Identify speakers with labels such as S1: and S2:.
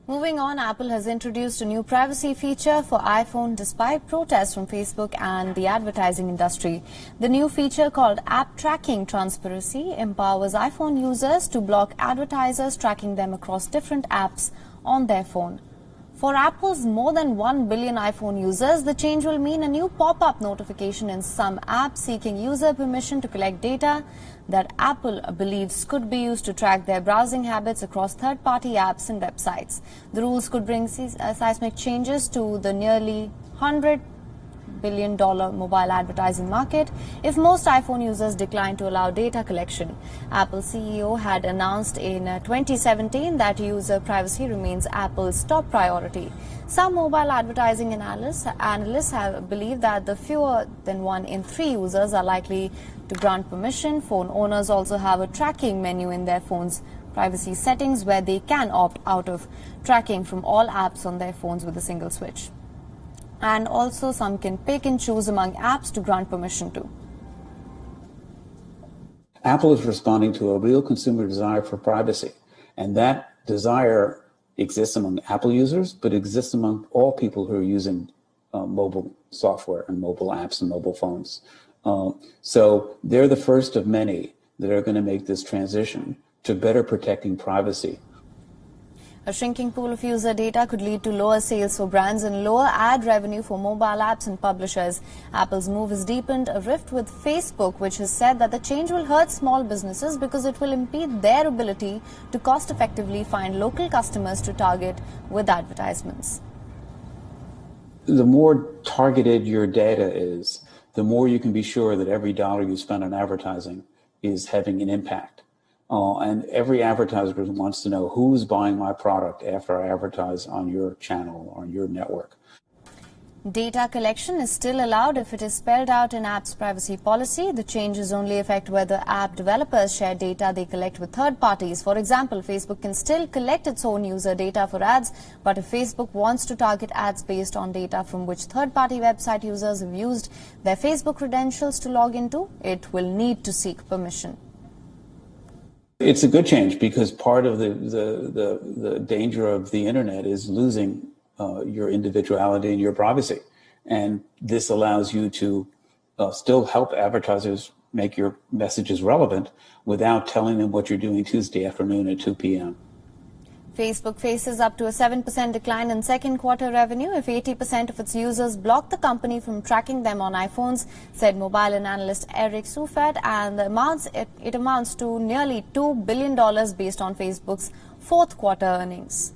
S1: Moving on, Apple has introduced a new privacy feature for iPhone despite protests from Facebook and the advertising industry. The new feature, called App Tracking Transparency, empowers iPhone users to block advertisers tracking them across different apps on their phone. For Apple's more than 1 billion iPhone users, the change will mean a new pop-up notification in some apps seeking user permission to collect data that Apple believes could be used to track their browsing habits across third-party apps and websites. The rules could bring seismic changes to the nearly $100 billion mobile advertising market if most iPhone users decline to allow data collection. Apple CEO had announced in 2017 that user privacy remains Apple's top priority. Some mobile advertising analysts have believed that the fewer than 1 in 3 users are likely to grant permission. Phone owners also have a tracking menu in their phone's privacy settings where they can opt out of tracking from all apps on their phones with a single switch. And also some can pick and choose among apps to grant permission to.
S2: Apple is responding to a real consumer desire for privacy, and that desire exists among Apple users, but exists among all people who are using mobile software and mobile apps and mobile phones. So they're the first of many that are going to make this transition to better protecting privacy.
S1: A shrinking pool of user data could lead to lower sales for brands and lower ad revenue for mobile apps and publishers. Apple's move has deepened a rift with Facebook, which has said that the change will hurt small businesses because it will impede their ability to cost-effectively find local customers to target with advertisements.
S2: The more targeted your data is, the more you can be sure that every dollar you spend on advertising is having an impact. And every advertiser wants to know who's buying my product after I advertise on your channel or on your network.
S1: Data collection is still allowed if it is spelled out in app's privacy policy. The changes only affect whether app developers share data they collect with third parties. For example, Facebook can still collect its own user data for ads, but if Facebook wants to target ads based on data from which third-party website users have used their Facebook credentials to log into, it will need to seek permission.
S2: It's a good change because part of the danger of the internet is losing your individuality and your privacy. And this allows you to still help advertisers make your messages relevant without telling them what you're doing Tuesday afternoon at 2 p.m.
S1: Facebook faces up to a 7% decline in second quarter revenue if 80% of its users block the company from tracking them on iPhones, said mobile analyst Eric Seufert, and it amounts to nearly $2 billion based on Facebook's fourth quarter earnings.